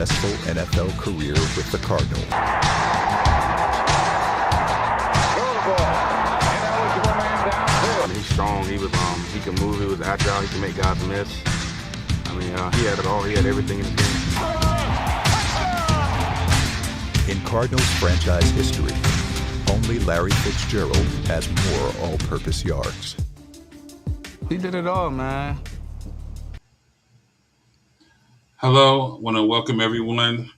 successful NFL career with the Cardinals. He's strong. He can move. He was agile. He can make guys miss. He had it all. He had everything in the game. In Cardinals franchise history, only Larry Fitzgerald has more all-purpose yards. He did it all, man. Hello, I want to welcome everyone.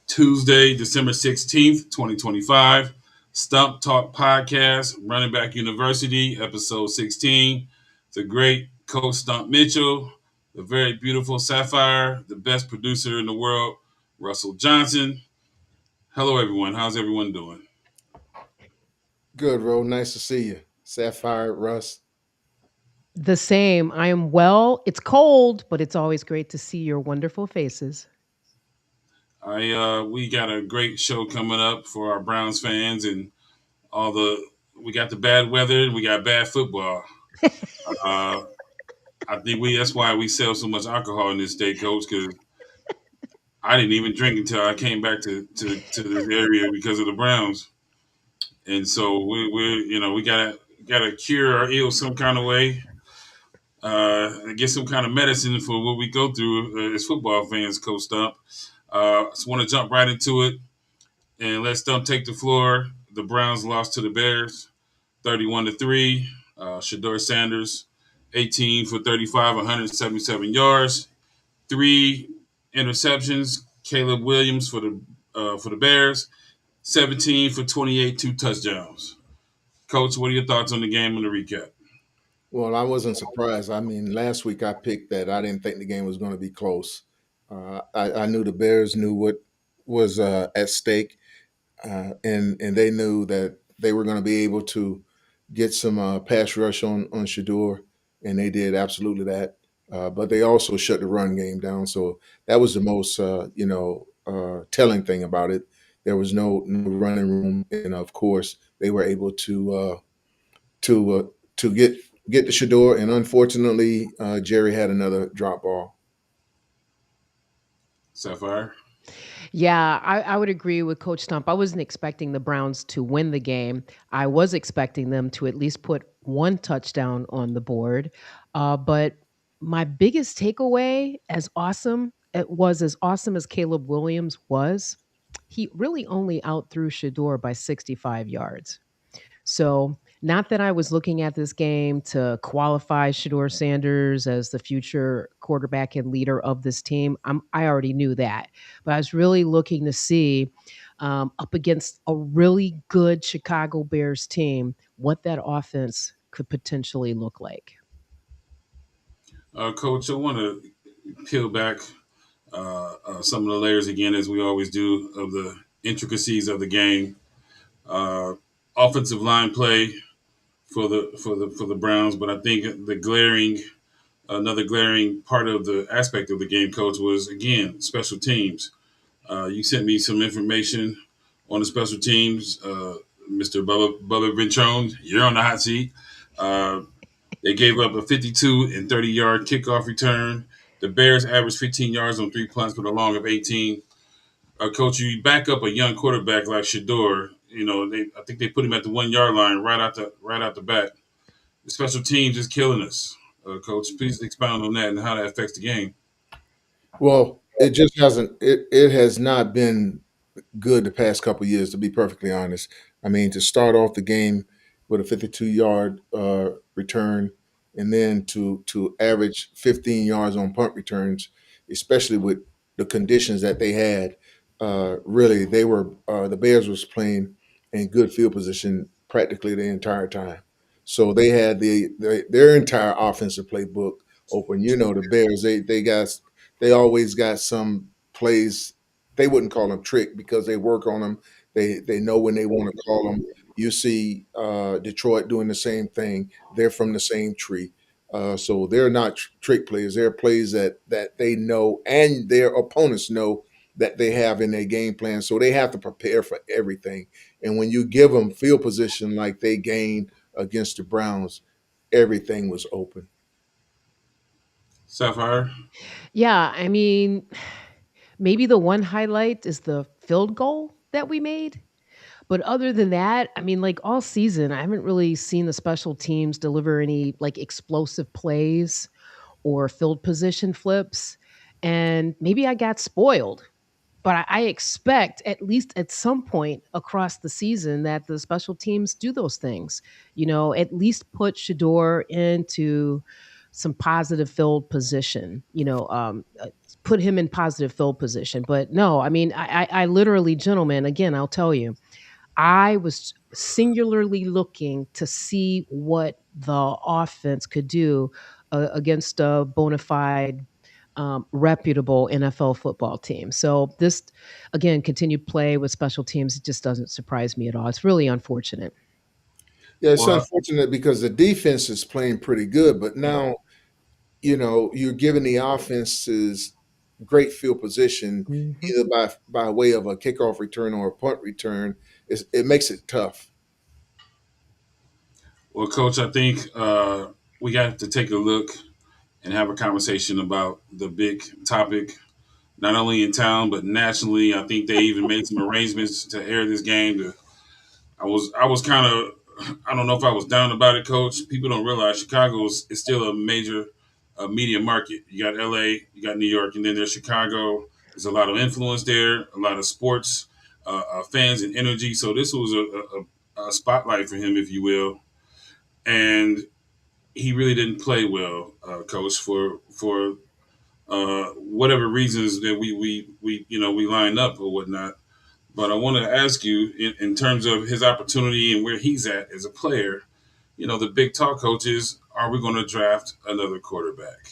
Tuesday, December 16th, 2025. Stump Talk Podcast, Running Back University, episode 16. The great Coach Stump Mitchell, the very beautiful Sapphire, the best producer in the world, Russell Johnson. Hello, everyone. How's everyone doing? Good, Ro. Nice to see you. Sapphire, Russ. The same. I am well. It's cold, but it's always great to see your wonderful faces. We got a great show coming up for our Browns fans and we got the bad weather and we got bad football. I think that's why we sell so much alcohol in this state, Coach, because I didn't even drink until I came back to this area because of the Browns. And so we gotta cure our ill some kind of way. Get some kind of medicine for what we go through as football fans, Coach Stump. Just want to jump right into it and let Stump take the floor. The Browns lost to the Bears, 31-3. Shedeur Sanders, 18 for 35, 177 yards, 3 interceptions. Caleb Williams for the Bears, 17 for 28, 2 touchdowns. Coach, what are your thoughts on the game and the recap? Well, I wasn't surprised. Last week I picked that I didn't think the game was going to be close. I knew the Bears knew what was at stake, and they knew that they were going to be able to get some pass rush on Shedeur, and they did absolutely that. But they also shut the run game down, so that was the most telling thing about it. There was no running room, and of course they were able to get the Shedeur, and unfortunately, Jerry had another drop ball. Sapphire? Yeah, I would agree with Coach Stump. I wasn't expecting the Browns to win the game. I was expecting them to at least put one touchdown on the board. But my biggest takeaway, as awesome as Caleb Williams was, he really only outthrew Shador by 65 yards. So, not that I was looking at this game to qualify Shador Sanders as the future quarterback and leader of this team. I already knew that. But I was really looking to see up against a really good Chicago Bears team what that offense could potentially look like. Coach, I want to peel back some of the layers again, as we always do, of the intricacies of the game. Offensive line play for the Browns, but I think another glaring part of the aspect of the game, Coach, was again special teams. You sent me some information on the special teams, Mr. Bubba Ventrone. You're on the hot seat. They gave up a 52 and 30-yard kickoff return. The Bears averaged 15 yards on 3 punts with a long of 18. Coach, you back up a young quarterback like Shedeur. I think they put him at the 1 yard line right out the back. The special teams is killing us. Coach, please expound on that and how that affects the game. Well, it just hasn't. It has not been good the past couple of years, to be perfectly honest. To start off the game with a 52-yard return, and then to average 15 yards on punt returns, especially with the conditions that they had. Really, the Bears was playing in good field position practically the entire time. So they had their entire offensive playbook open. The Bears, they always got some plays. They wouldn't call them trick because they work on them. They know when they want to call them. You see Detroit doing the same thing. They're from the same tree. So they're not trick plays. They're plays that they know and their opponents know that they have in their game plan. So they have to prepare for everything. And when you give them field position like they gained against the Browns, everything was open. Sapphire? Yeah, Maybe the one highlight is the field goal that we made. But other than that, I mean, like all season, I haven't really seen the special teams deliver any like explosive plays or field position flips. And maybe I got spoiled, but I expect at least at some point across the season that the special teams do those things. At least put Shador into some positive field position. Put him in positive field position. But no, I mean, I literally, gentlemen, again, I'll tell you, I was singularly looking to see what the offense could do against a bona fide, reputable NFL football team. So this, again, continued play with special teams, it just doesn't surprise me at all. It's really unfortunate. Yeah, it's Well, unfortunate because the defense is playing pretty good, but now you're giving the offenses great field position Mhm. either by way of a kickoff return or a punt return. It makes it tough. well, Coach, I think we got to take a look and have a conversation about the big topic, not only in town but nationally. I think they even made some arrangements to air this game. I was kind of, I don't know if I was down about it, Coach. People don't realize Chicago is still a major media market. You got L.A., you got New York, and then there's Chicago. There's a lot of influence there, a lot of sports fans and energy. So this was a spotlight for him, if you will, and he really didn't play well, Coach, for whatever reasons that we lined up or whatnot. But I want to ask you, in terms of his opportunity and where he's at as a player, the big talk, Coach, is are we going to draft another quarterback?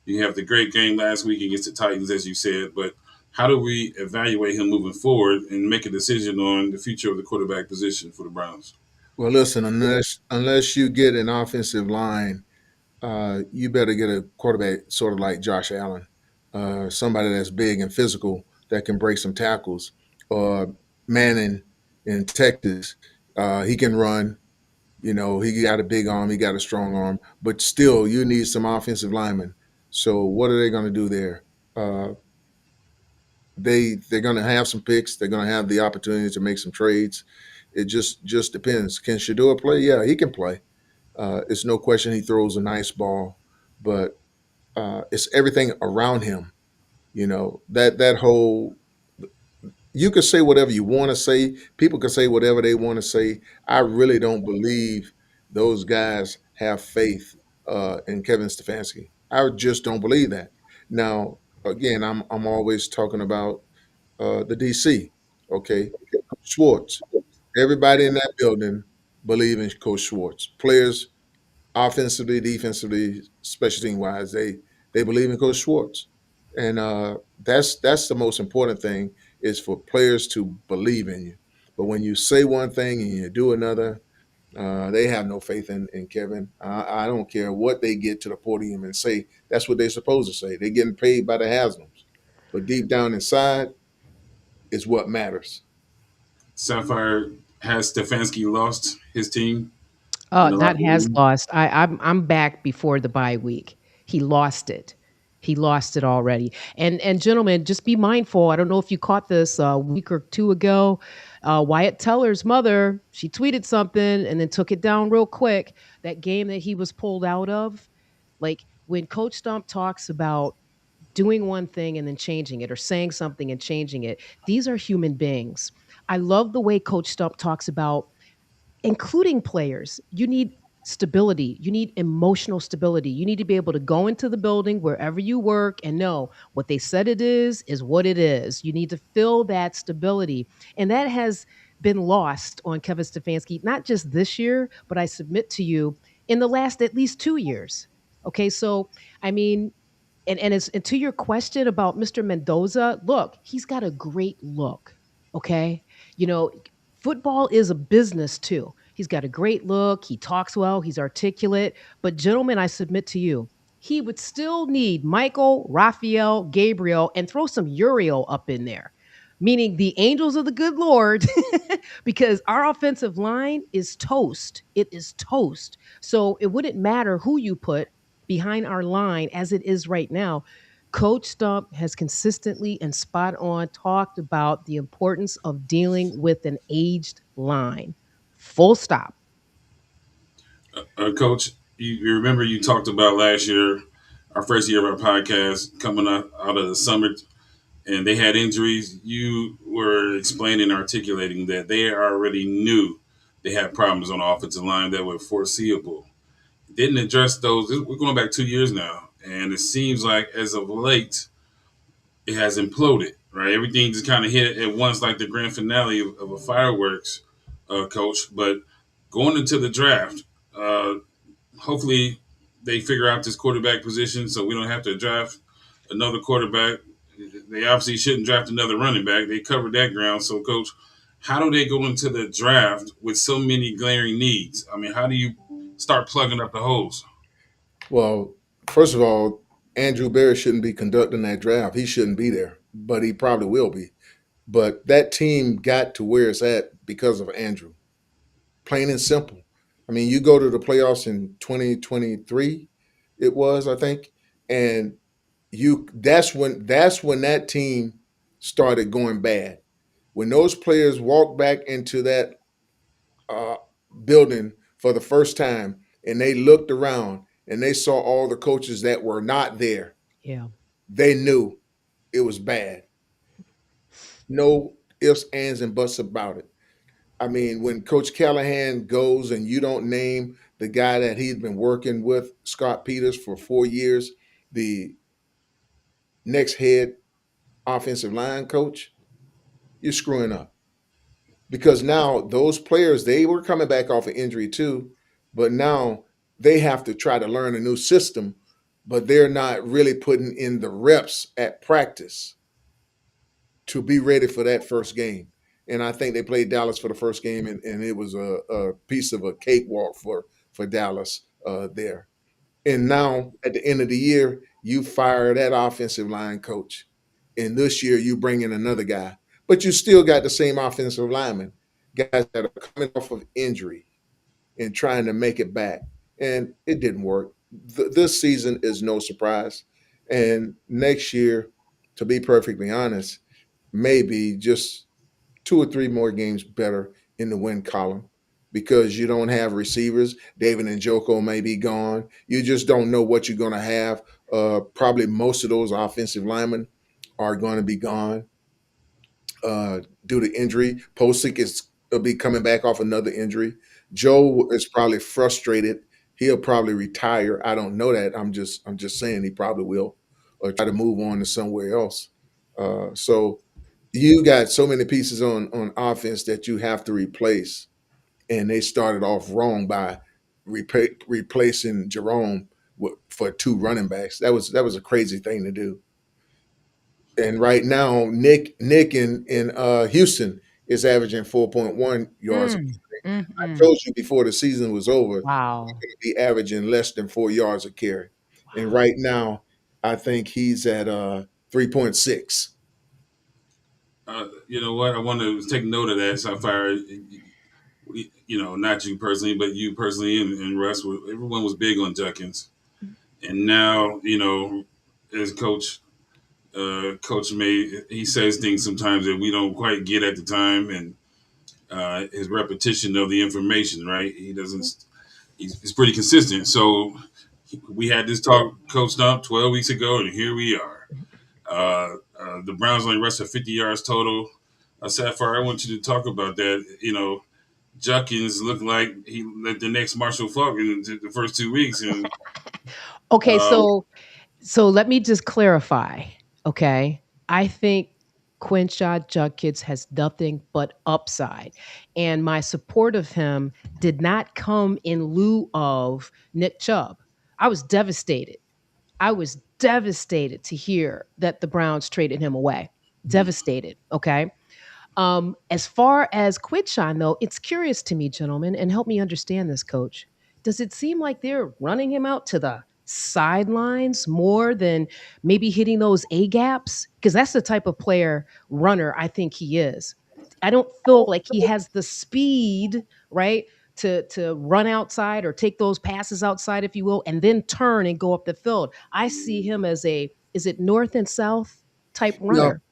You have the great game last week against the Titans, as you said, but how do we evaluate him moving forward and make a decision on the future of the quarterback position for the Browns? Well, listen, unless you get an offensive line, you better get a quarterback sort of like Josh Allen, somebody that's big and physical that can break some tackles. Or Manning in Texas, he can run. He got a big arm, he got a strong arm, but still, you need some offensive linemen. So, what are they going to do there? Uh, they're going to have some picks. They're going to have the opportunity to make some trades. It just depends. Can Shador play? Yeah, he can play. It's no question he throws a nice ball, but it's everything around him. That whole, you can say whatever you want to say. People can say whatever they want to say. I really don't believe those guys have faith in Kevin Stefanski. I just don't believe that. Now, again, I'm always talking about the DC. Okay, Schwartz. Everybody in that building believe in Coach Schwartz. Players, offensively, defensively, special team wise, they believe in Coach Schwartz, and that's the most important thing is for players to believe in you. But when you say one thing and you do another, they have no faith in Kevin. I don't care what they get to the podium and say. That's what they're supposed to say. They're getting paid by the Haslam's, but deep down inside is what matters. Sapphire, has Stefanski lost his team in the Not locker has room? lost. I'm back before the bye week. He lost it. He lost it already. And gentlemen, just be mindful. I don't know if you caught this a week or two ago. Wyatt Teller's mother, she tweeted something and then took it down real quick. That game that he was pulled out of, like when Coach Stump talks about doing one thing and then changing it or saying something and changing it, these are human beings. I love the way Coach Stump talks about including players. You need stability. You need emotional stability. You need to be able to go into the building wherever you work and know what they said it is what it is. You need to feel that stability. And that has been lost on Kevin Stefanski, not just this year, but I submit to you in the last at least 2 years. Okay, so I mean, and to your question about Mr. Mendoza, look, he's got a great look. Okay. You know, football is a business too. He's got a great look. He talks well. He's articulate. But, gentlemen, I submit to you, he would still need Michael, Raphael, Gabriel, and throw some Uriel up in there, meaning the angels of the good Lord, because our offensive line is toast. It is toast. So it wouldn't matter who you put behind our line as it is right now. Coach Stump has consistently and spot on talked about the importance of dealing with an aged line. Full stop. Coach, you remember you talked about last year, our first year of our podcast, coming out of the summer, and they had injuries. You were explaining, articulating that they already knew they had problems on the offensive line that were foreseeable. Didn't address those. We're going back 2 years now, and it seems like as of late, it has imploded. Right, everything just kind of hit at once, like the grand finale of a fireworks, coach. But going into the draft, uh, hopefully they figure out this quarterback position so we don't have to draft another quarterback. They obviously shouldn't draft another running back. They covered that ground. So, coach, how do they go into the draft with so many glaring needs? I mean, how do you start plugging up the holes? Well, first of all, Andrew Berry shouldn't be conducting that draft. He shouldn't be there, but he probably will be. But that team got to where it's at because of Andrew, plain and simple. I mean, you go to the playoffs in 2023, it was, I think, and you that's when that team started going bad. When those players walked back into that uh, building for the first time and they looked around and they saw all the coaches that were not there, Yeah. they knew it was bad. No ifs, ands, and buts about it. I mean, when Coach Callahan goes and you don't name the guy that he's been working with, Scott Peters, for 4 years, the next head offensive line coach, you're screwing up. Because now those players, they were coming back off an injury too, but now they have to try to learn a new system, but they're not really putting in the reps at practice to be ready for that first game. And I think they played Dallas for the first game, and it was a piece of a cakewalk for Dallas there. And now at the end of the year, you fire that offensive line coach. And this year you bring in another guy. But you still got the same offensive linemen, guys that are coming off of injury and trying to make it back. And it didn't work. This season is no surprise. And next year, to be perfectly honest, maybe just 2 or 3 more games better in the win column because you don't have receivers. David and Joko may be gone. You just don't know what you're going to have. Probably most of those offensive linemen are going to be gone due to injury. Posick is will be coming back off another injury. Joe is probably frustrated. He'll probably retire. I don't know that. I'm just saying he probably will, or try to move on to somewhere else. So you got so many pieces on offense that you have to replace, and they started off wrong by replacing Jerome for 2 running backs. That was a crazy thing to do. And right now, Nick in Houston is averaging 4.1 yards. Mm, I mm-mm. told you before the season was over, he's Wow. going to be averaging less than 4 yards a carry. And right now, I think he's at 3.6. You know what? I want to take note of that, Sapphire. Not you personally, but you personally and Russ. Everyone was big on Junkins, and now as Coach May, he says things sometimes that we don't quite get at the time, and his repetition of the information, right? He doesn't. He's pretty consistent. So we had this talk, Coach Stump, 12 weeks ago, and here we are. The Browns only rushed 50 yards total. Sapphire, I want you to talk about that. Junkins looked like he let the next Marshall Faulk in the first 2 weeks, and Okay, uh, so let me just clarify. Okay. I think Quinshot Judkins has nothing but upside. And my support of him did not come in lieu of Nick Chubb. I was devastated. I was devastated to hear that the Browns traded him away. Devastated. Okay. As far as Quidshon, though, it's curious to me, gentlemen, and help me understand this, coach. Does it seem like they're running him out to the sidelines more than maybe hitting those A gaps? Because that's the type of player runner I think he is. I don't feel like he has the speed, right? To run outside or take those passes outside, if you will, and then turn and go up the field. I see him as is it north and south type Yeah, runner.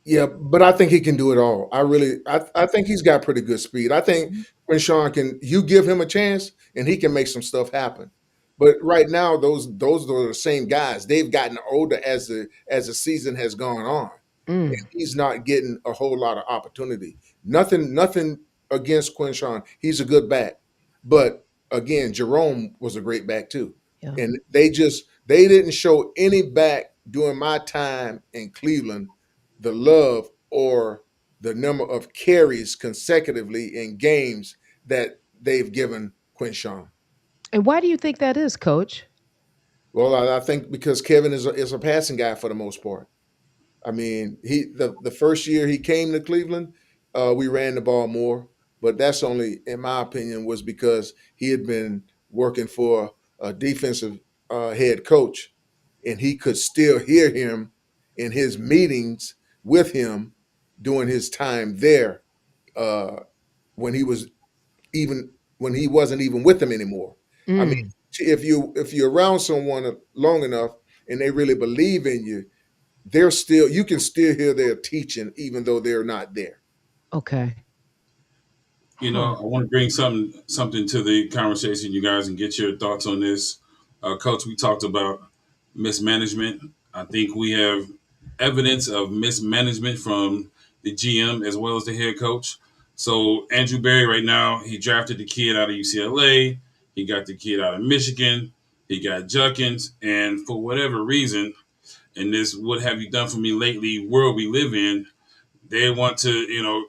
yeah, but I think he can do it all. I think he's got pretty good speed. I think Mhm. Quinshawn can. You give him a chance, and he can make some stuff happen. But right now, those are the same guys. They've gotten older as the season has gone on, and Mm, he's not getting a whole lot of opportunity. Nothing against Quinshawn. He's a good back, but again, Jerome was a great back too, yeah. and they didn't show any back during my time in Cleveland the love or the number of carries consecutively in games that they've given Quinshawn. And why do you think that is, coach? Well, I think because Kevin is a passing guy for the most part. I mean, the first year he came to Cleveland, we ran the ball more, but that's only, in my opinion, was because he had been working for a defensive head coach, and he could still hear him in his meetings with him during his time there uh, when he was even when he wasn't even with them anymore. I mean, Mm, if you're around someone long enough and they really believe in you, they're still you can still hear their teaching even though they're not there. okay. Huh. I want to bring something to the conversation, you guys, and get your thoughts on this. Coach, we talked about mismanagement. I think we have evidence of mismanagement from the GM as well as the head coach. So Andrew Berry, right now, he drafted the kid out of UCLA. He got the kid out of Michigan. He got Junkins, and for whatever reason, in this "what have you done for me lately" world we live in, they want to,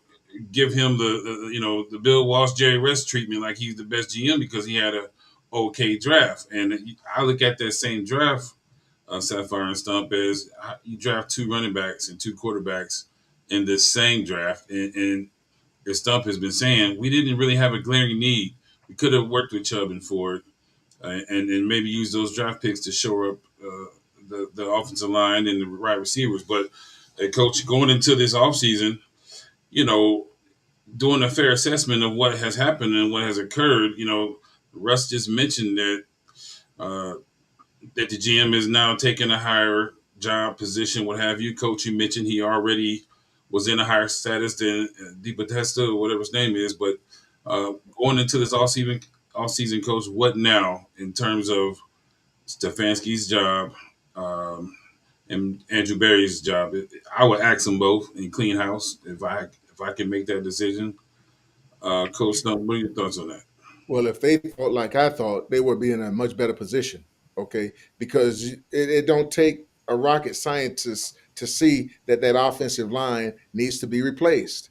give him the Bill Walsh, Jerry West treatment like he's the best GM because he had a okay draft. And I look at that same draft, Sapphire and Stump, as you draft two running backs and two quarterbacks in this same draft, and as Stump has been saying, we didn't really have a glaring need. We could have worked with Chubb and Ford, and maybe use those draft picks to shore up the offensive line and the right receivers. But coach, going into this offseason, you know, doing a fair assessment of what has happened and what has occurred, Russ just mentioned uh, that the GM is now taking a higher job position, what have you. Coach, you mentioned he already was in a higher status than DePodesta or whatever his name is. But going into this all season, coach, what now in terms of Stefanski's job and Andrew Berry's job? I would ask them both in clean house if I can make that decision. Coach Snow, what are your thoughts on that? Well, if they thought like I thought, they would be in a much better position. Okay, because it don't take a rocket scientist to see that that offensive line needs to be replaced.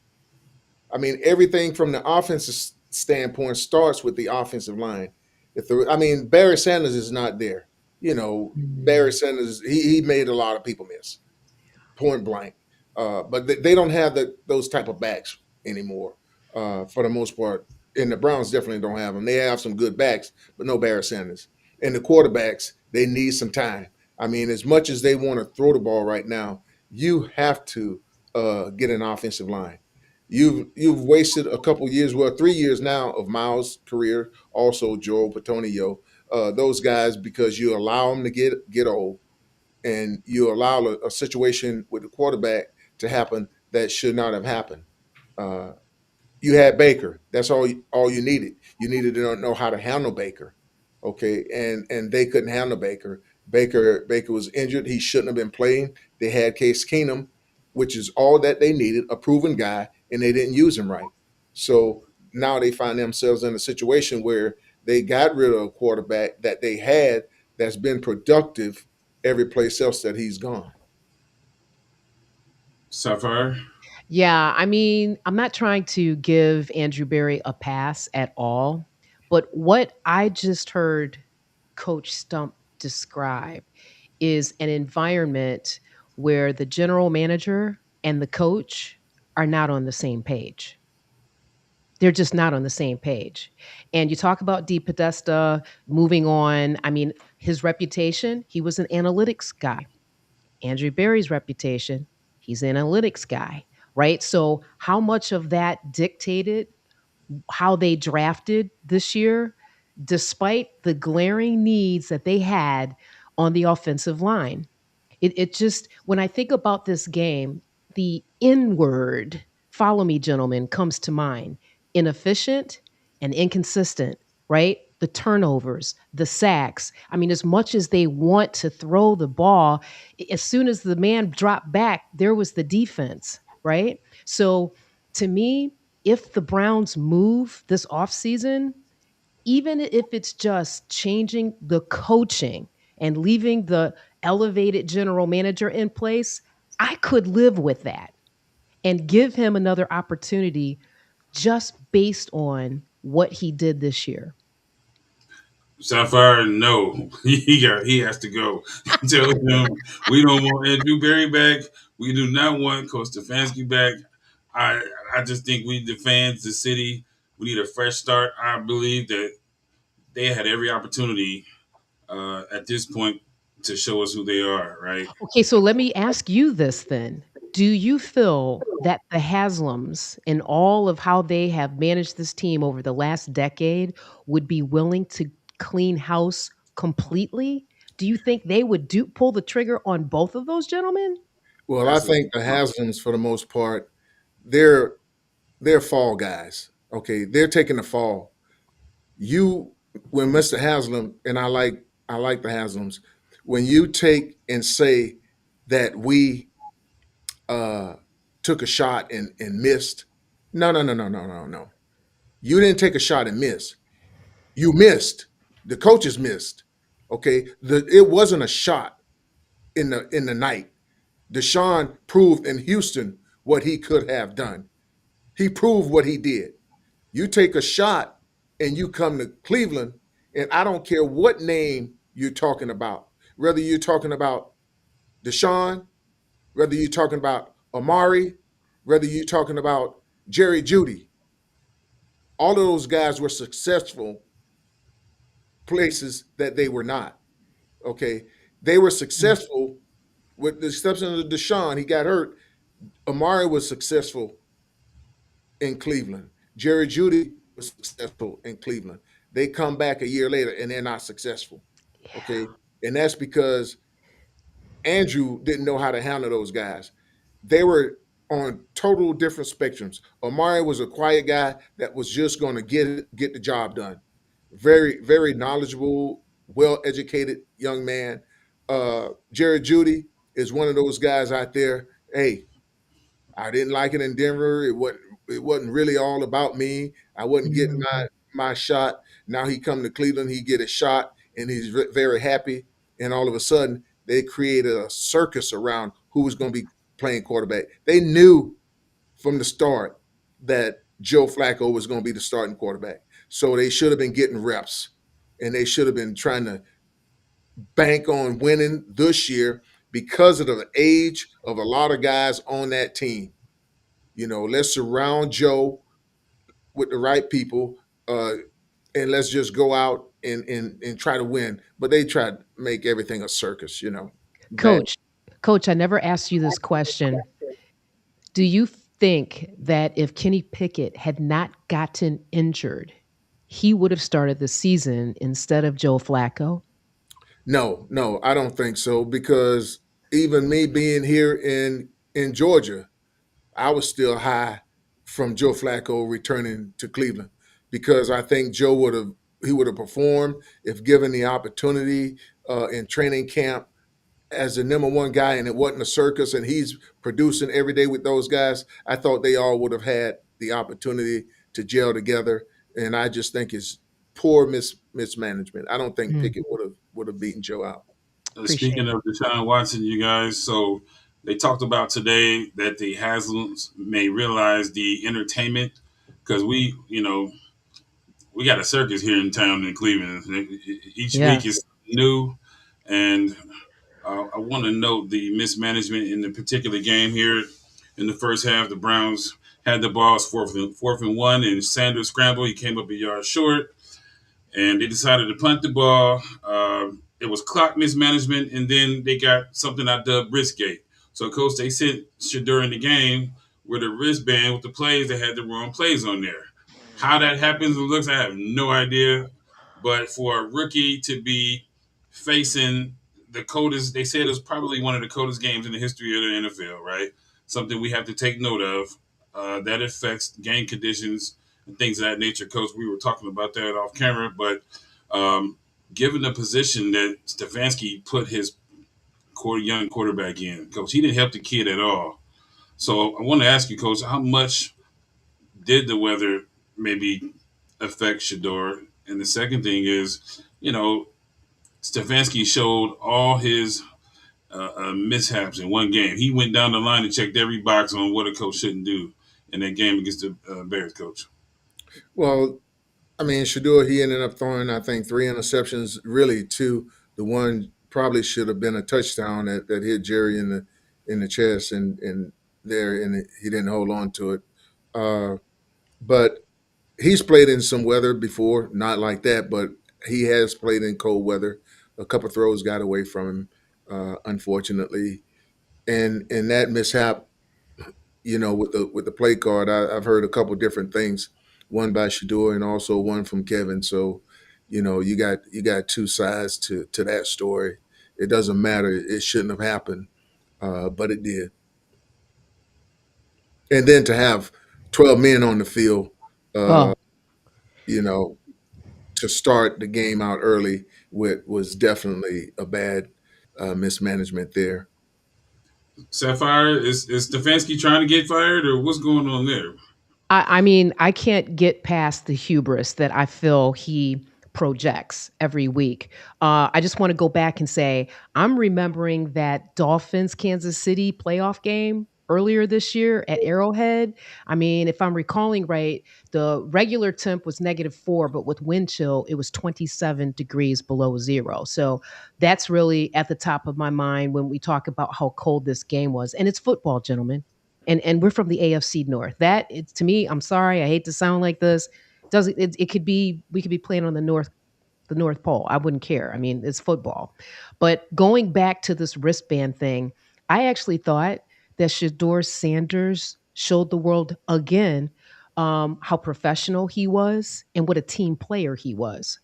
I mean, everything from the offensive standpoint starts with the offensive line. I mean, Barry Sanders is not there. Barry Mm, Sanders, he made a lot of people miss, point blank. But they don't have those type of backs anymore for the most part. And the Browns definitely don't have them. They have some good backs, but no Barry Sanders. And the quarterbacks, they need some time. I mean, as much as they want to throw the ball right now, you have to get an offensive line. You've wasted a couple years, well, 3 years now of Miles' career, also Joel Patonio, those guys because you allow them to get old and you allow a situation with the quarterback to happen that should not have happened. Uh, you had Baker. That's all you needed. You needed to know how to handle Baker. Okay, and they couldn't handle Baker. Baker was injured. He shouldn't have been playing. They had Case Keenum, which is all that they needed, a proven guy, and they didn't use him right. So now they find themselves in a situation where they got rid of a quarterback that they had that's been productive every place else that he's gone. Sapphire? yeah, I mean, I'm not trying to give Andrew Berry a pass at all, but what I just heard Coach Stump describe is an environment where the general manager and the coach are not on the same page. They're just not on the same page. And you talk about Deep Podesta moving on. I mean, his reputation, he was an analytics guy. Andrew Berry's reputation, he's an analytics guy, right? So, how much of that dictated how they drafted this year, despite the glaring needs that they had on the offensive line? It just, when I think about this game, the N word, follow me, gentlemen, comes to mind. Inefficient and inconsistent, right? The turnovers, the sacks. I mean, as much as they want to throw the ball, as soon as the man dropped back, there was the defense, right? So to me, if the Browns move this offseason, even if it's just changing the coaching and leaving the elevated general manager in place, I could live with that and give him another opportunity just based on what he did this year. Sapphire, no, he has to go. Tell him we don't want Andrew Berry back. We do not want Coach Stefanski back. I I just think we, the fans, the city, we need a fresh start. I believe that they had every opportunity at this point to show us who they are. Right? Okay, so let me ask you this then. Do you feel that the Haslams, in all of how they have managed this team over the last decade, would be willing to clean house completely? Do you think they would pull the trigger on both of those gentlemen? Well, I That's a think the Haslams, for the most part, they're they're fall guys. Okay, they're taking the fall. You, when Mr. Haslam, and I like the Haslams, when you take and say that we uh took a shot and missed, no. You didn't take a shot and miss. You missed. The coaches missed. Okay, it wasn't a shot in the night. Deshaun proved in Houston what he could have done. He proved what he did. You take a shot and you come to Cleveland, and I don't care what name you're talking about, whether you're talking about Deshaun, whether you're talking about Amari, whether you're talking about Jerry Judy. All of those guys were successful places that they were not. Okay. They were Mm. successful with the exception of Deshaun. He got hurt. Amari was successful in Cleveland. Jerry Judy was successful in Cleveland. They come back a year later and they're not successful. Okay. And that's because Andrew didn't know how to handle those guys. They were on total different spectrums. Amari was a quiet guy that was just going to get the job done. Very knowledgeable, well educated young man. Jared Judy is one of those guys out there. Hey, I didn't like it in Denver. It wasn't really all about me. I wasn't getting Mhm. my shot. Now he come to Cleveland, he get a shot, and he's very happy. And all of a sudden, they created a circus around who was going to be playing quarterback. They knew from the start that Joe Flacco was going to be the starting quarterback. So they should have been getting reps, and they should have been trying to bank on winning this year because of the age of a lot of guys on that team. Let's surround Joe with the right people, uh, and let's just go out and try to win. But they try to make everything a circus. Bad. Coach, coach, I never asked you this question. Do you think that if Kenny Pickett had not gotten injured, he would have started the season instead of Joe Flacco? No, I don't think so because even me being here in Georgia, I was still high from Joe Flacco returning to Cleveland because I think Joe would have performed if given the opportunity in training camp as the number one guy, and it wasn't a circus, and he's producing every day with those guys. I thought they all would have had the opportunity to gel together, and I just think it's poor mismanagement. I don't think Mm, Pickett would have beaten Joe out. appreciate Speaking it. of Deshaun Watson, you guys, so they talked about today that the Haslams may realize the entertainment because we got a circus here in town in Cleveland. Each week Yes. is new, and I want to note the mismanagement in the particular game here in the first half. The Browns had the ball, fourth and one, and Sanders scrambled. He came up a yard short, and they decided to punt the ball. It was clock mismanagement, and then they got something I dubbed wristgate. So, coach, they sent Shador in the game with a wristband with the plays that had the wrong plays on there. How that happens and looks, I have no idea. But for a rookie to be facing the coldest. They said it was probably one of the coldest games in the history of the NFL. Right, something we have to take note of. That affects game conditions and things of that nature. Coach, we were talking about that off camera, but um, given the position that Stefanski put his young quarterback in, Coach, he didn't help the kid at all. So I want to ask you, Coach, how much did the weather maybe affect Shador? And the second thing is, Stefanski showed all his mishaps in one game. He went down the line and checked every box on what a coach shouldn't do in that game against the Bears, Coach. Well, I mean, Shador, he ended up throwing, I think, three interceptions, really two. The one probably should have been a touchdown that hit Jerry in the chest and there, and he didn't hold on to it. Uh, but he's played in some weather before, not like that, but he has played in cold weather. A couple throws got away from him, unfortunately, and that mishap, with the play card, I've heard a couple different things, one by Shador and also one from Kevin. So, you got two sides to that story. It doesn't matter. It shouldn't have happened, but it did. And then to have 12 men on the field, uh, Oh, you know, to start the game out early was definitely a bad mismanagement there. Sapphire, is Stefanski trying to get fired, or what's going on there? I mean, I can't get past the hubris that I feel he projects every week. I just want to go back and say I'm remembering that Dolphins Kansas City playoff game earlier this year at Arrowhead. I mean, if I'm recalling right, the regular temp was -4, but with wind chill, it was 27 degrees below zero. So that's really at the top of my mind when we talk about how cold this game was. And it's football, gentlemen, and we're from the AFC North. That it's to me, I'm sorry, I hate to sound like this. Doesn't it could be we could be playing on the North Pole. I wouldn't care. I mean, it's football. But going back to this wristband thing, I actually thought that Shador Sanders showed the world again how professional he was and what a team player he was.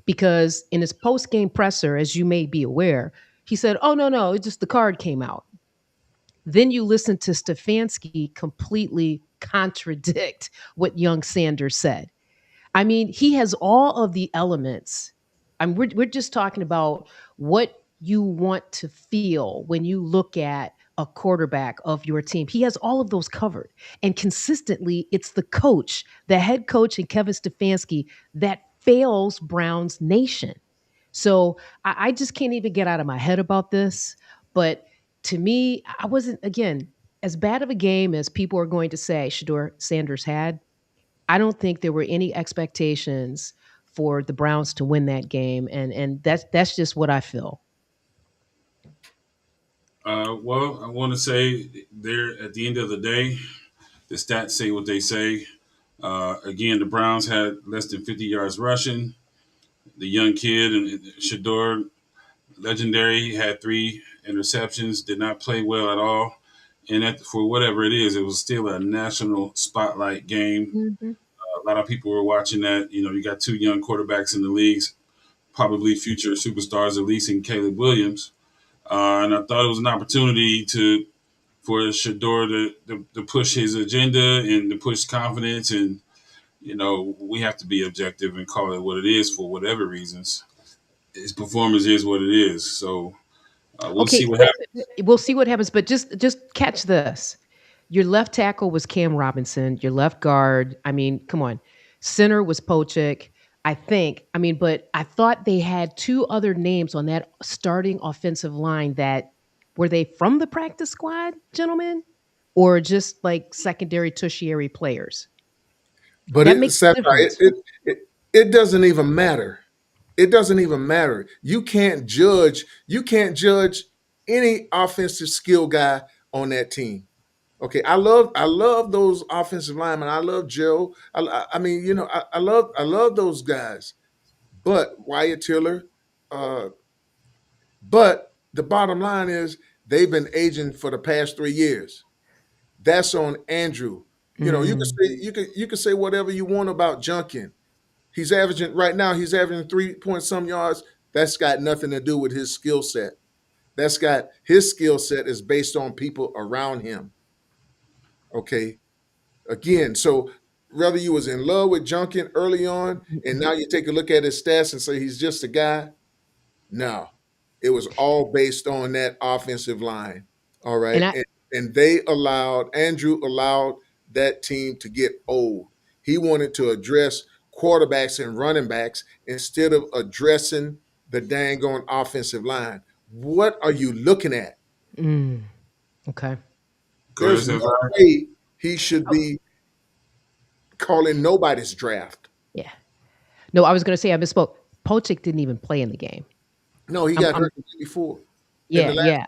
Because in his post game presser, as you may be aware, he said, "Oh no, it's just the card came out." Then you listen to Stefanski completely contradict what young Sanders said. I mean, he has all of the elements. We're just talking about what you want to feel when you look at a quarterback of your team. He has all of those covered. And consistently, it's the coach, the head coach, and Kevin Stefanski that fails Browns Nation. So I just can't even get out of my head about this. But to me, I wasn't, again, as bad of a game as people are going to say Shador Sanders had. I don't think there were any expectations for the Browns to win that game, and that's just what I feel. Well, I want to say there at the end of the day, the stats say what they say. Again, the Browns had less than 50 yards rushing. The young kid and Shador, legendary, he had three interceptions, did not play well at all. And for whatever it is, it was still a national spotlight game. Mhm. A lot of people were watching that. You got two young quarterbacks in the leagues, probably future superstars, at least in Caleb Williams. And I thought it was an opportunity for Shador to push his agenda and to push confidence. And, we have to be objective and call it what it is for whatever reasons. His performance is what it is. So we'll Okay, see what happens. we'll see what happens, but just catch this. Your left tackle was Cam Robinson. Your left guard, I mean, come on. Center was Pochik, I think. I mean, but I thought they had two other names on that starting offensive line that were they from the practice squad, gentlemen? Or just like secondary tertiary players? But That it, makes a Sapphire, difference. it doesn't even matter. It doesn't even matter. You can't judge any offensive skill guy on that team. Okay, I love those offensive linemen. I love Joe. I mean, I love those guys. But Wyatt Tiller, uh, but the bottom line is they've been aging for the past 3 years. That's on Andrew. You can Mm. say you can say whatever you want about Junkin. He's averaging right now. He's averaging 3 point some yards. That's got nothing to do with his skill set. That's got his skill set is based on people around him. Okay. Again, so whether you was in love with Junkin early on and now you take a look at his stats and say he's just a guy, no. It was all based on that offensive line. All And right. I And Andrew allowed that team to get old. He wanted to address quarterbacks and running backs instead of addressing the dang on offensive line. What are you looking at? mm, okay. Go ahead, There's no Sapphire. way he should Oh, be calling nobody's draft. yeah. No, I was going to say I misspoke. Pochick didn't even play in the game. No, he got I'm hurt the week before. In the yeah, last, yeah.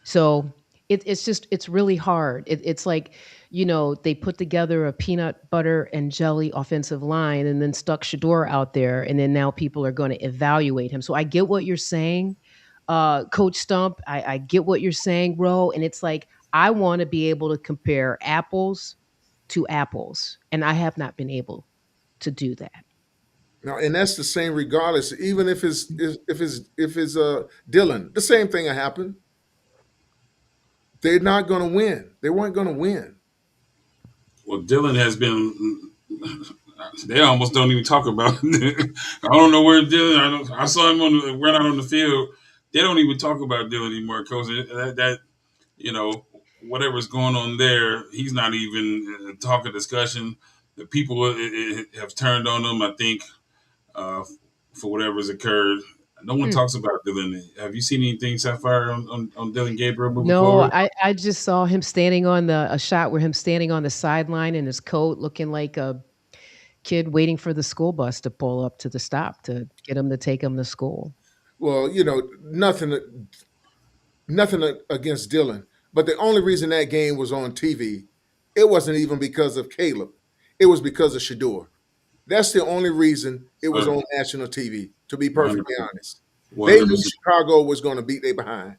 So it's just it's really hard. It's like, they put together a peanut butter and jelly offensive line and then stuck Shador out there, and then now people are going to evaluate him. So I get what you're saying, Coach Stump. I get what you're saying, bro. And it's like I want to be able to compare apples to apples, and I have not been able to do that. now, and that's the same regardless. Even if it's Dylan, the same thing will happen. They're not going to win. They weren't going to win. Well, Dylan has been. They almost don't even talk about it. I don't know where Dylan. I saw him run out on the field. They don't even talk about Dylan anymore, coach. That you know whatever's going on there, he's not even talking discussion. The people have turned on him. I think uh, for whatever's occurred. No one Hmm. talks about Dylan. Have you seen anything, Sapphire, on Dylan Gabriel moving No, forward? I just saw him standing on a shot where him standing on the sideline in his coat, looking like a kid waiting for the school bus to pull up to the stop to get him to take him to school. Well, nothing against Dylan, but the only reason that game was on TV, it wasn't even because of Caleb. It was because of Shador. That's the only reason it was on national TV. To be perfectly honest, they knew 100%. Chicago was going to beat they behind.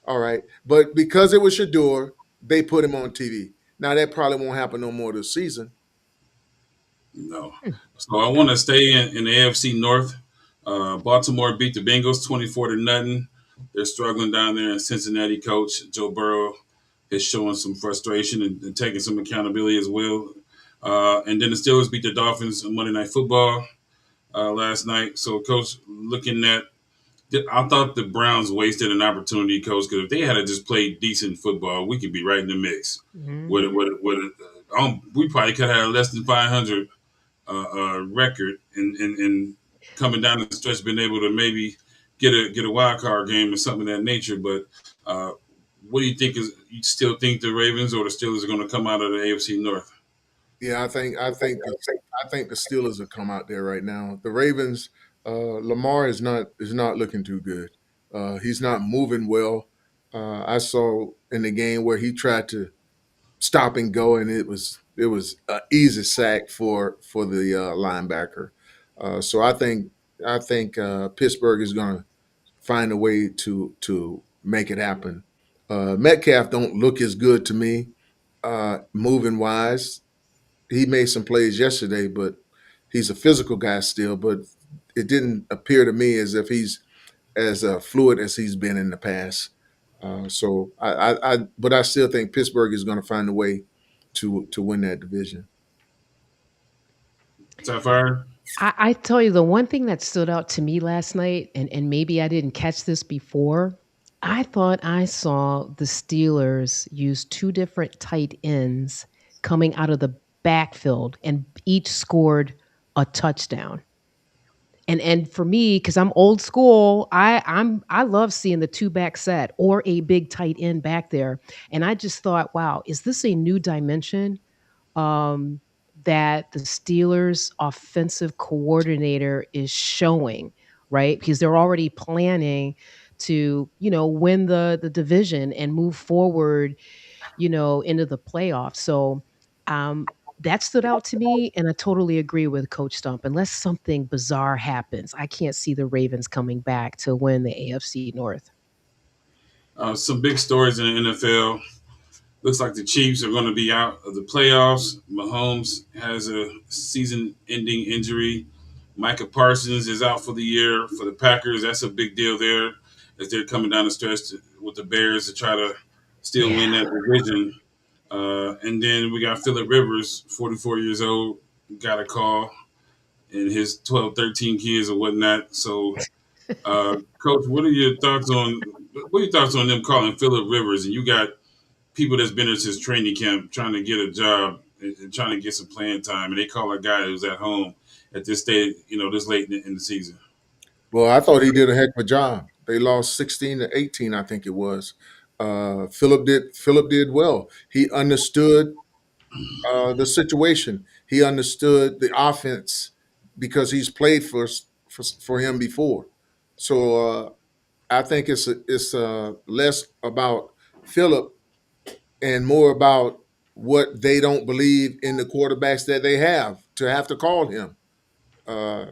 All right. But because it was Shador, they put him on TV. Now that probably won't happen no more this season. No. So I want to stay in the AFC North. Baltimore beat the Bengals 24 to nothing. They're struggling down there in Cincinnati. Coach Joe Burrow is showing some frustration and taking some accountability as well. And then the Steelers beat the Dolphins on Monday Night Football last night. So, Coach, looking at, I thought the Browns wasted an opportunity, Coach, because if they had to just play decent football, we could be right in the mix. Mhm. We probably could have less than 500 record and coming down the stretch, been able to maybe get a wild card game or something of that nature. But uh, what do you think? You still think the Ravens or the Steelers are going to come out of the AFC North? Yeah, I think the Steelers will come out there right now. The Ravens, Lamar is not looking too good. He's not moving well. I saw in the game where he tried to stop and go, and it was an easy sack for the linebacker. So I think Pittsburgh is going to find a way to make it happen. Metcalf don't look as good to me moving wise. He made some plays yesterday, but he's a physical guy still. But it didn't appear to me as if he's as fluid as he's been in the past. But I still think Pittsburgh is going to find a way to win that division. Sapphire? I tell you, the one thing that stood out to me last night, and maybe I didn't catch this before, I thought I saw the Steelers use two different tight ends coming out of the backfield, and each scored a touchdown. And for me, because I'm old school, I love seeing the two back set or a big tight end back there. And I just thought, wow, is this a new dimension um, that the Steelers offensive coordinator is showing, right? Because they're already planning to, win the division and move forward, into the playoffs. So that stood out to me, and I totally agree with Coach Stump. Unless something bizarre happens, I can't see the Ravens coming back to win the AFC North. Some big stories in the NFL. Looks like the Chiefs are going to be out of the playoffs. Mahomes has a season-ending injury. Micah Parsons is out for the year for the Packers. That's a big deal there. as they're coming down the stretch with the Bears to try to still win Yeah. that division. And then we got Philip Rivers, 44 years old, got a call, and his 12, 13 kids or whatnot. So, Coach, what are your thoughts on them calling Philip Rivers? And you got people that's been there since training camp trying to get a job and trying to get some playing time, and they call a guy who's at home at this stage, this late in the season. Well, I thought he did a heck of a job. They lost 16-18, I think it was. Philip did well. He understood the situation. He understood the offense because he's played for him before. So I think it's less about Philip and more about what they don't believe in the quarterbacks that they have to call him. Uh,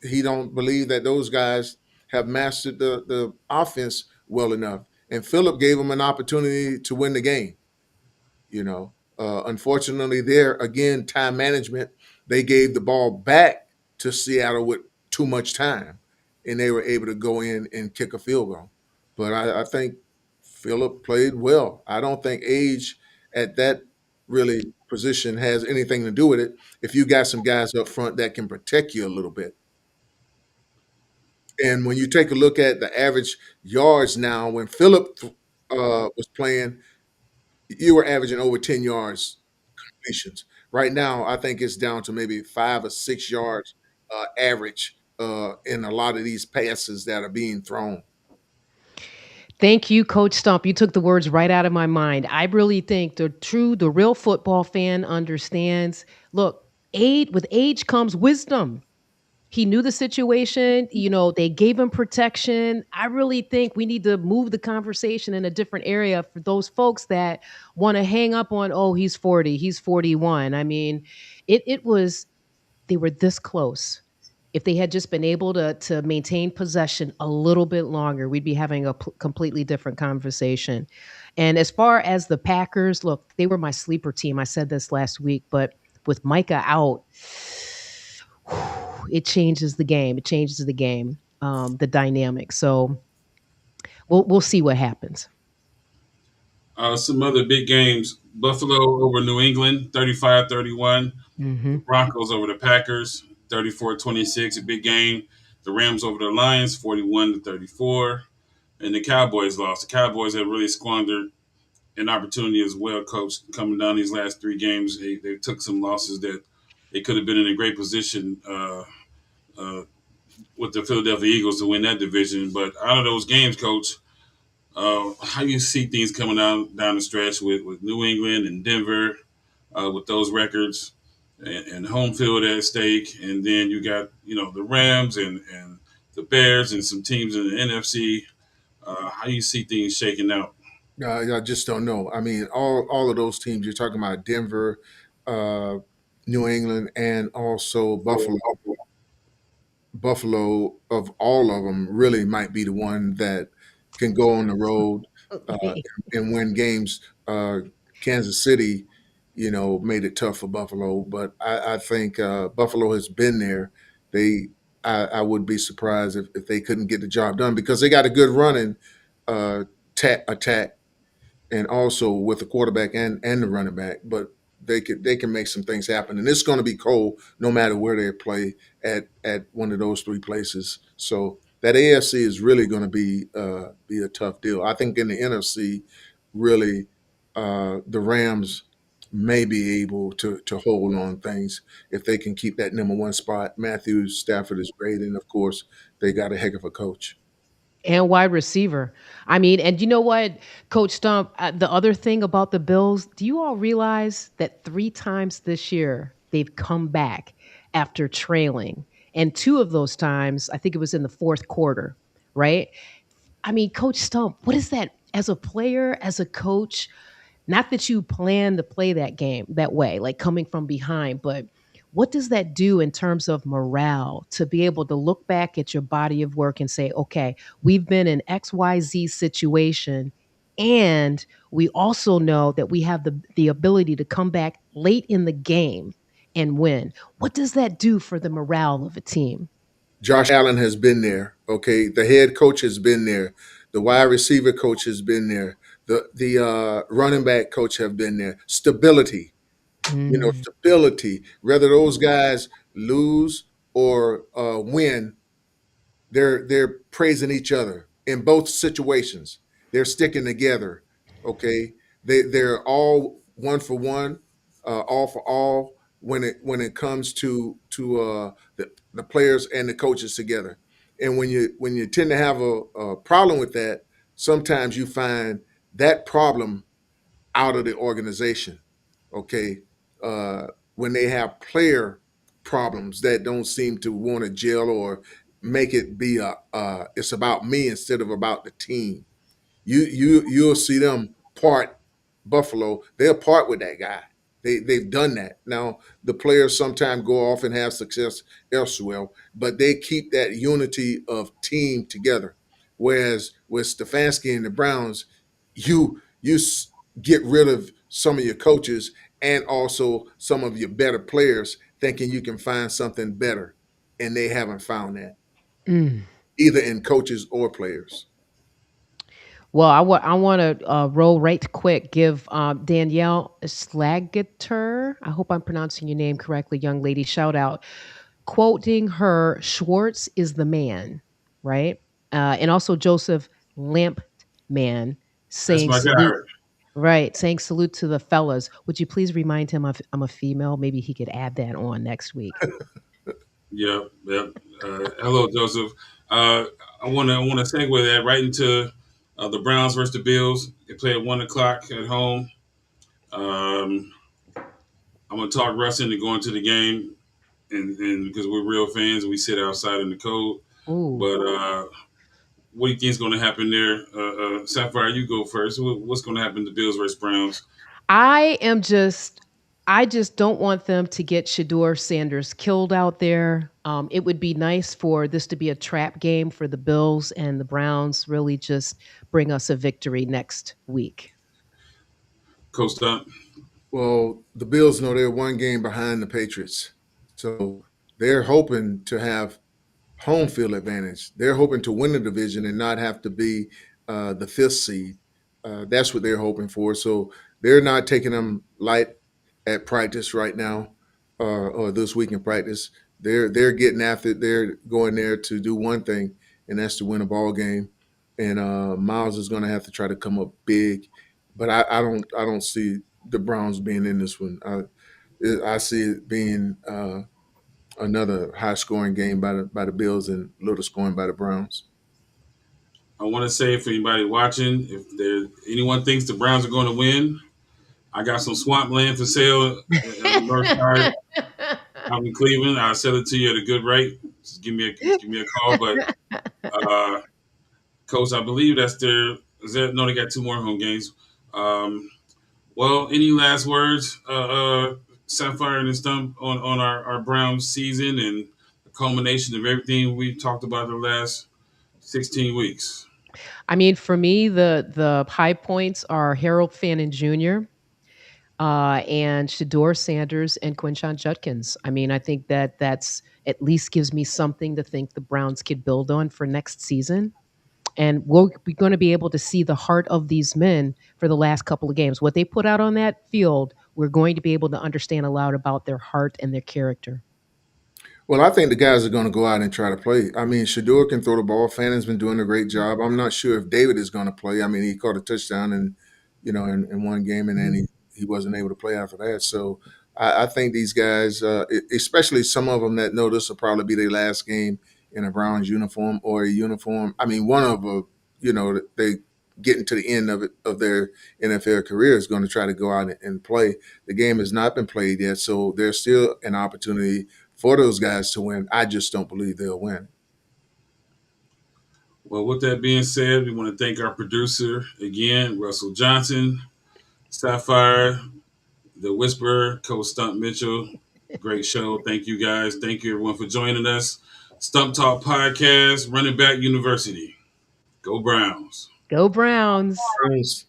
he don't believe that those guys have mastered the offense well enough. And Philip gave him an opportunity to win the game. Unfortunately, there again, time management. They gave the ball back to Seattle with too much time, and they were able to go in and kick a field goal. But I think Philip played well. I don't think age at that really position has anything to do with it. If you got some guys up front that can protect you a little bit. And when you take a look at the average yards now, when Philip was playing, you were averaging over 10 yards completions. Right now, I think it's down to maybe 5 or 6 yards average in a lot of these passes that are being thrown. Thank you, Coach Stump. You took the words right out of my mind. I really think the real football fan understands. Look, with age comes wisdom. He knew the situation. They gave him protection. I really think we need to move the conversation in a different area for those folks that want to hang up on, oh, he's 40, he's 41. I mean, it was they were this close. If they had just been able to maintain possession a little bit longer, we'd be having a completely different conversation. And as far as the Packers, look, they were my sleeper team. I said this last week, but with Micah out, it changes the game. It changes the game, the dynamic. So we'll see what happens. Some other big games: Buffalo over New England, 35-31. The Hmm. Broncos over the Packers, 34-26, a big game. The Rams over the Lions, 41-34. And the Cowboys lost. The Cowboys have really squandered an opportunity as well, Coach, coming down these last three games. They took some losses that they could have been in a great position uh, with the Philadelphia Eagles to win that division. But out of those games, Coach, how you see things coming down the stretch with New England and Denver with those records and home field at stake, and then you got the Rams and the Bears and some teams in the NFC. How you see things shaking out? I just don't know. I mean, all of those teams you're talking about, Denver, uh, New England, and also Buffalo. Buffalo, of all of them, really might be the one that can go on the road uh, Okay. and win games. Kansas City, made it tough for Buffalo, but I think Buffalo has been there. They, I would be surprised if they couldn't get the job done because they got a good running uh, attack and also with the quarterback and the running back. But they can make some things happen, and it's going to be cold no matter where they play at one of those three places. So that AFC is really going to be a tough deal. I think in the NFC, really, the Rams may be able to hold on things if they can keep that number one spot. Matthews, Stafford is great, and of course, they got a heck of a coach. And wide receiver. I mean, and you know what, Coach Stump, the other thing about the Bills, do you all realize that 3 times this year they've come back after trailing? And 2 of those times, I think it was in the fourth quarter, right? I mean, Coach Stump, what is that as a player, as a coach? Not that you plan to play that game that way, like coming from behind, but what does that do in terms of morale to be able to look back at your body of work and say, okay, we've been in XYZ situation. And we also know that we have the ability to come back late in the game and win. What does that do for the morale of a team? Josh Allen has been there Okay, the head coach has been there. The wide receiver coach has been there. The running back coach have been there. Stability, Mm. stability. Whether those guys lose or win, they're praising each other in both situations. They're sticking together. Okay, they're all one for one, all for all when it comes to the players and the coaches together. And when you tend to have a problem with that, sometimes you find that problem out of the organization. Okay, uh, when they have player problems that don't seem to want to gel or make it be it's about me instead of about the team. You'll see them part Buffalo. They'll part with that guy. They've done that. Now the players sometimes go off and have success elsewhere, but they keep that unity of team together. Whereas with Stefanski and the Browns, you get rid of some of your coaches and also some of your better players, thinking you can find something better, and they haven't found that Mm. either in coaches or players. Well, I want to roll right quick. Give Danielle Slagater, I hope I'm pronouncing your name correctly, young lady, shout out. Quoting her, Schwartz is the man, right? And also Joseph Lampman That's saying my guy. salute, right? Saying salute to the fellas. Would you please remind him I'm a female? Maybe he could add that on next week. Yep, yep. Hello, Joseph. Uh, I want to segue that right into the Browns versus the Bills. They play at 1 o'clock at home. Um, I'm gonna talk Russ into going to the game, and because we're real fans, we sit outside in the cold. Ooh. But what do you think is going to happen there? Sapphire, you go first. What's going to happen to Bills versus Browns? I am just I just don't want them to get Shador Sanders killed out there. It would be nice for this to be a trap game for the Bills and the Browns. Really, just bring us a victory next week. Coach Stump. Well, the Bills know they're one game behind the Patriots. So they're hoping to have home field advantage. They're hoping to win the division and not have to be the fifth seed. That's what they're hoping for. So they're not taking them light at practice right now, or this week in practice. They're getting after it. They're going there to do one thing, and that's to win a ball game. And Miles is going to have to try to come up big, but I don't see the Browns being in this one. I see it being another high scoring game by the Bills and little scoring by the Browns. I want to say for anybody watching, if there anyone thinks the Browns are going to win, I got some swampland for sale on the north side. I'm in Cleveland. I'll sell it to you at a good rate. Just give me a call. But uh, Coach, I believe that's their. Is that no? They got two more home games. Um, well, any last words, Sapphire and Stump, on our Browns season and the culmination of everything we've talked about the last 16 weeks? I mean, for me, the high points are Harold Fannin Jr. And Shador Sanders and Quinshon Judkins. I mean, I think that's at least gives me something to think the Browns could build on for next season. And we're going to be able to see the heart of these men for the last couple of games. What they put out on that field, we're going to be able to understand a lot about their heart and their character. Well, I think the guys are going to go out and try to play. I mean, Shador can throw the ball. Fannon's been doing a great job. I'm not sure if David is going to play. I mean, he caught a touchdown in one game, and then he wasn't able to play after that. So I think these guys, especially some of them that know this will probably be their last game in a Browns uniform or a uniform. I mean, one of them, they getting to the end of their NFL career is going to try to go out and play. The game has not been played yet, so there's still an opportunity for those guys to win. I just don't believe they'll win. Well, with that being said, we want to thank our producer again, Russell Johnson, Sapphire, The Whisperer, Coach Stump Mitchell. Great show. Thank you guys. Thank you everyone for joining us. Stump Talk Podcast, Running Back University. Go Browns. Go Browns. Browns.